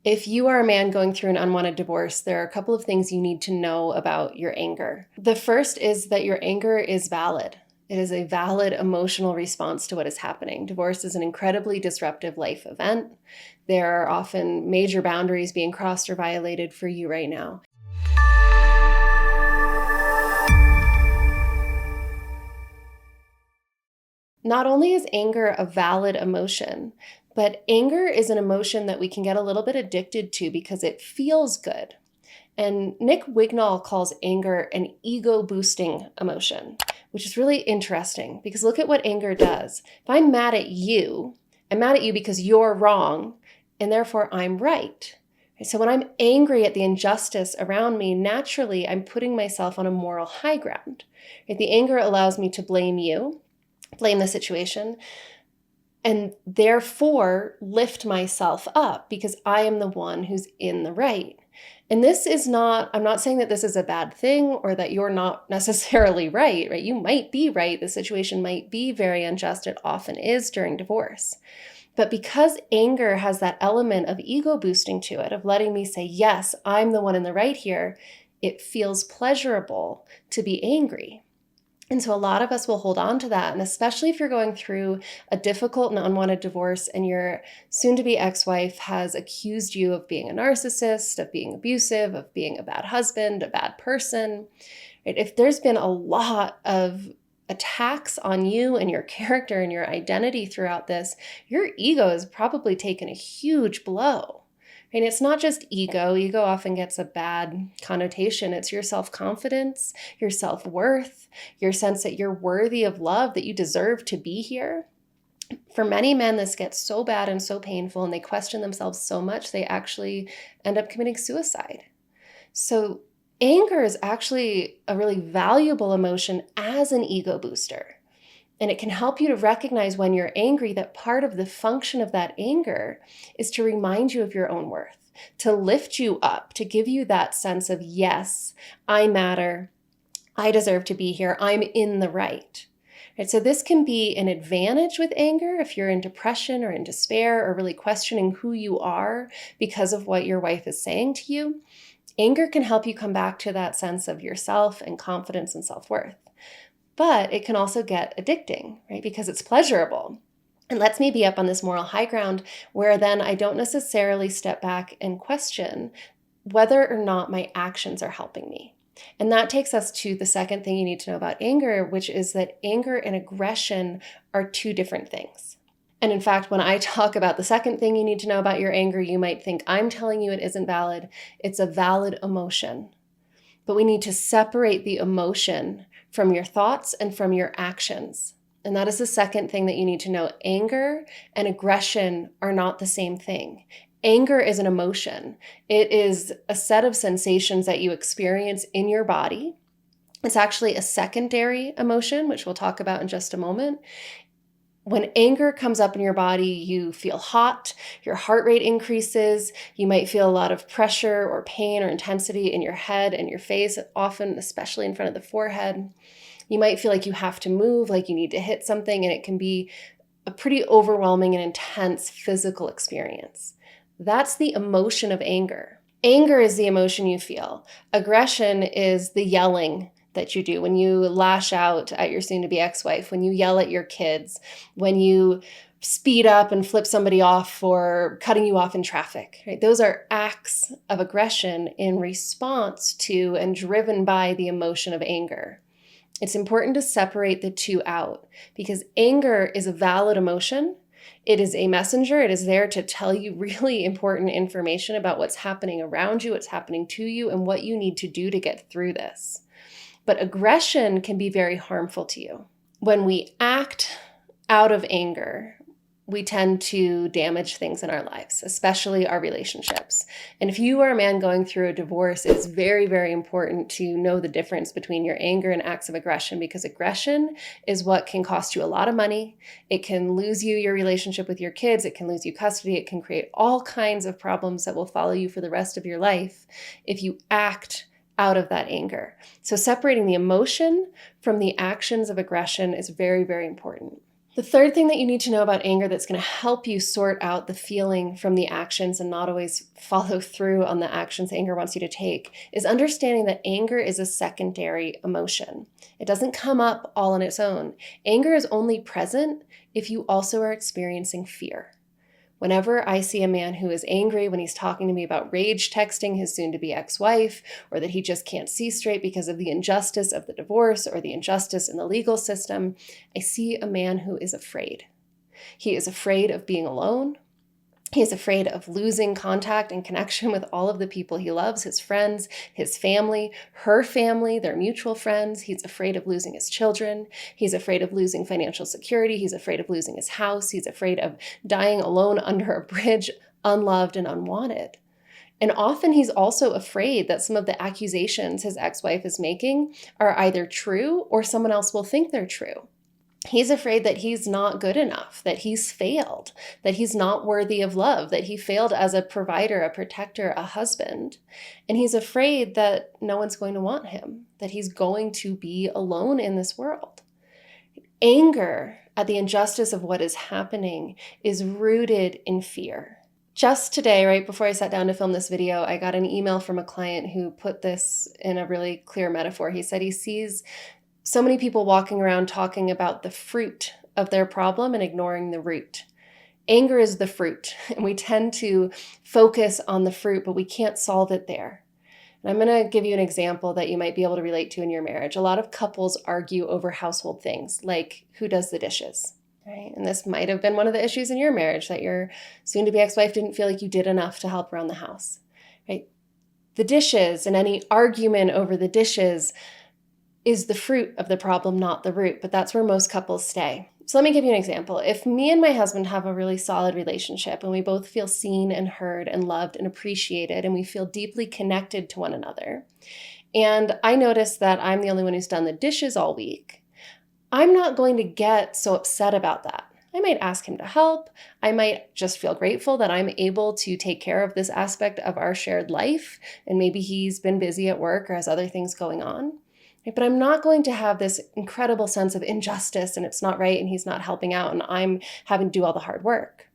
If you are a man going through an unwanted divorce, there are a couple of things you need to know about your anger. The first is that your anger is valid. It is a valid emotional response to what is happening. Divorce is an incredibly disruptive life event. There are often major boundaries being crossed or violated for you right now. Not only is anger a valid emotion, but anger is an emotion that we can get a little bit addicted to because it feels good. And 𝐂𝐿𝐓 calls anger an ego-boosting emotion, which is really interesting because look at what anger does. If I'm mad at you because you're wrong, and therefore I'm right. So when I'm angry at the injustice around me, naturally I'm putting myself on a moral high ground. The anger allows me to blame you, blame the situation, and therefore lift myself up because I am the one who's in the right. And this is not, I'm not saying that this is a bad thing or that you're not necessarily right? You might be right. The situation might be very unjust. It often is during divorce. But because anger has that element of ego boosting to it, of letting me say, yes, I'm the one in the right here, it feels pleasurable to be angry. And so a lot of us will hold on to that. And especially if you're going through a difficult and unwanted divorce and your soon-to-be ex-wife has accused you of being a narcissist, of being abusive, of being a bad husband, a bad person, right? If there's been a lot of attacks on you and your character and your identity throughout this, your ego has probably taken a huge blow. And it's not just ego. Ego often gets a bad connotation. It's your self-confidence, your self-worth, your sense that you're worthy of love, that you deserve to be here. For many men, this gets so bad and so painful, and they question themselves so much, they actually end up committing suicide. So anger is actually a really valuable emotion as an ego booster. And it can help you to recognize when you're angry that part of the function of that anger is to remind you of your own worth, to lift you up, to give you that sense of, yes, I matter, I deserve to be here, I'm in the right. Right? So this can be an advantage with anger if you're in depression or in despair or really questioning who you are because of what your wife is saying to you. Anger can help you come back to that sense of yourself and confidence and self-worth. But it can also get addicting, right? Because it's pleasurable. And lets me be up on this moral high ground where then I don't necessarily step back and question whether or not my actions are helping me. And that takes us to the second thing you need to know about anger, which is that anger and aggression are two different things. And in fact, when I talk about the second thing you need to know about your anger, you might think I'm telling you it isn't valid. It's a valid emotion. But we need to separate the emotion from your thoughts and from your actions. And that is the second thing that you need to know. Anger and aggression are not the same thing. Anger is an emotion. It is a set of sensations that you experience in your body. It's actually a secondary emotion, which we'll talk about in just a moment. When anger comes up in your body, you feel hot, your heart rate increases, you might feel a lot of pressure or pain or intensity in your head and your face, often especially in front of the forehead. You might feel like you have to move, like you need to hit something, and it can be a pretty overwhelming and intense physical experience. That's the emotion of anger. Anger is the emotion you feel. Aggression is the yelling that you do when you lash out at your soon-to-be ex-wife, when you yell at your kids, when you speed up and flip somebody off for cutting you off in traffic. Right? Those are acts of aggression in response to and driven by the emotion of anger. It's important to separate the two out because anger is a valid emotion. It is a messenger. It is there to tell you really important information about what's happening around you, what's happening to you, and what you need to do to get through this. But aggression can be very harmful to you. When we act out of anger, we tend to damage things in our lives, especially our relationships. And if you are a man going through a divorce, it's very, very important to know the difference between your anger and acts of aggression, because aggression is what can cost you a lot of money. It can lose you your relationship with your kids. It can lose you custody. It can create all kinds of problems that will follow you for the rest of your life if you act out of that anger. So separating the emotion from the actions of aggression is very, very important. The third thing that you need to know about anger that's going to help you sort out the feeling from the actions and not always follow through on the actions anger wants you to take is understanding that anger is a secondary emotion. It doesn't come up all on its own. Anger is only present if you also are experiencing fear. Whenever I see a man who is angry when he's talking to me about rage texting his soon-to-be ex-wife, or that he just can't see straight because of the injustice of the divorce or the injustice in the legal system, I see a man who is afraid. He is afraid of being alone. He is afraid of losing contact and connection with all of the people he loves, his friends, his family, her family, their mutual friends. He's afraid of losing his children. He's afraid of losing financial security. He's afraid of losing his house. He's afraid of dying alone under a bridge, unloved and unwanted. And often he's also afraid that some of the accusations his ex-wife is making are either true or someone else will think they're true. He's afraid that he's not good enough, that he's failed, that he's not worthy of love, that he failed as a provider, a protector, a husband. And he's afraid that no one's going to want him, that he's going to be alone in this world. Anger at the injustice of what is happening is rooted in fear. Just today, right before I sat down to film this video, I got an email from a client who put this in a really clear metaphor. He said he sees so many people walking around talking about the fruit of their problem and ignoring the root. Anger is the fruit, and we tend to focus on the fruit, but we can't solve it there. And I'm going to give you an example that you might be able to relate to in your marriage. A lot of couples argue over household things, like who does the dishes, right? And this might have been one of the issues in your marriage, that your soon-to-be ex-wife didn't feel like you did enough to help around the house, right? The dishes and any argument over the dishes is the fruit of the problem, not the root, but that's where most couples stay. So let me give you an example. If me and my husband have a really solid relationship and we both feel seen and heard and loved and appreciated and we feel deeply connected to one another, and I notice that I'm the only one who's done the dishes all week, I'm not going to get so upset about that. I might ask him to help. I might just feel grateful that I'm able to take care of this aspect of our shared life, and maybe he's been busy at work or has other things going on. But I'm not going to have this incredible sense of injustice and it's not right and he's not helping out and I'm having to do all the hard work.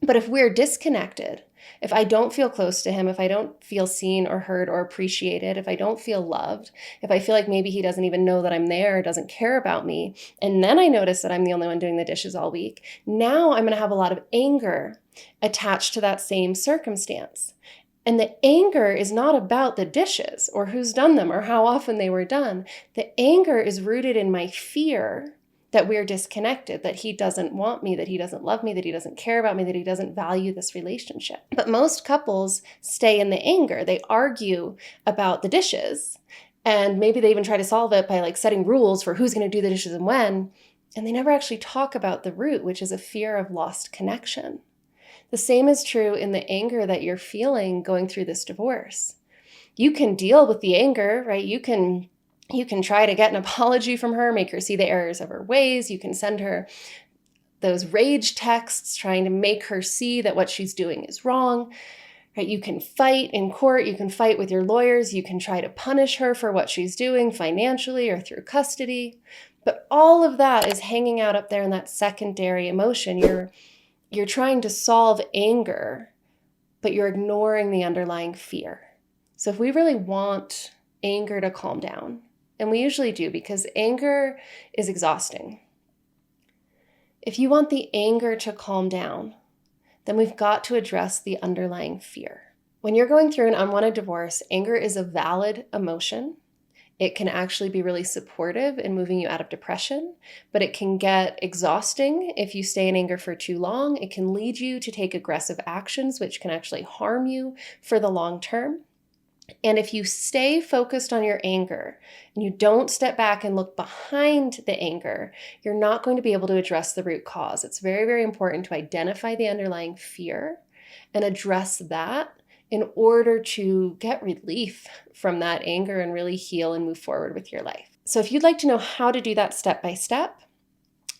But if we're disconnected, if I don't feel close to him, if I don't feel seen or heard or appreciated, if I don't feel loved, if I feel like maybe he doesn't even know that I'm there, or doesn't care about me, and then I notice that I'm the only one doing the dishes all week, now I'm going to have a lot of anger attached to that same circumstance. And the anger is not about the dishes or who's done them or how often they were done. The anger is rooted in my fear that we're disconnected, that he doesn't want me, that he doesn't love me, that he doesn't care about me, that he doesn't value this relationship. But most couples stay in the anger. They argue about the dishes, and maybe they even try to solve it by like setting rules for who's going to do the dishes and when, and they never actually talk about the root, which is a fear of lost connection. The same is true in the anger that you're feeling going through this divorce. You can deal with the anger, right? You can try to get an apology from her, make her see the errors of her ways. You can send her those rage texts trying to make her see that what she's doing is wrong, right? You can fight in court. You can fight with your lawyers. You can try to punish her for what she's doing financially or through custody. But all of that is hanging out up there in that secondary emotion. You're trying to solve anger, but you're ignoring the underlying fear. So if we really want anger to calm down, and we usually do because anger is exhausting. If you want the anger to calm down, then we've got to address the underlying fear. When you're going through an unwanted divorce, anger is a valid emotion. It can actually be really supportive in moving you out of depression, but it can get exhausting if you stay in anger for too long. It can lead you to take aggressive actions, which can actually harm you for the long term. And if you stay focused on your anger and you don't step back and look behind the anger, you're not going to be able to address the root cause. It's very, very important to identify the underlying fear and address that in order to get relief from that anger and really heal and move forward with your life. So if you'd like to know how to do that step by step,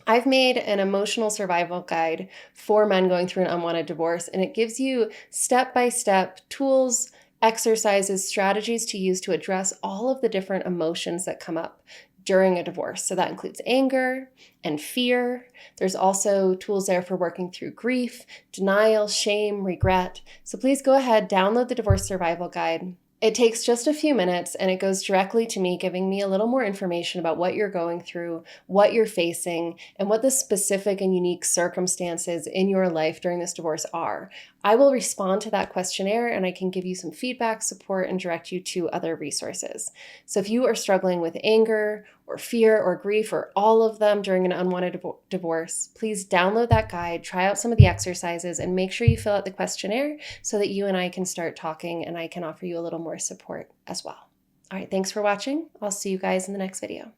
I've made an emotional survival guide for men going through an unwanted divorce, and it gives you step-by-step tools, exercises, strategies to use to address all of the different emotions that come up during a divorce. So that includes anger and fear. There's also tools there for working through grief, denial, shame, regret. So please go ahead, download the Divorce Survival Guide. It takes just a few minutes and it goes directly to me, giving me a little more information about what you're going through, what you're facing, and what the specific and unique circumstances in your life during this divorce are. I will respond to that questionnaire and I can give you some feedback, support, and direct you to other resources. So if you are struggling with anger or fear or grief or all of them during an unwanted divorce, please download that guide, try out some of the exercises, and make sure you fill out the questionnaire so that you and I can start talking and I can offer you a little more support as well. All right, thanks for watching. I'll see you guys in the next video.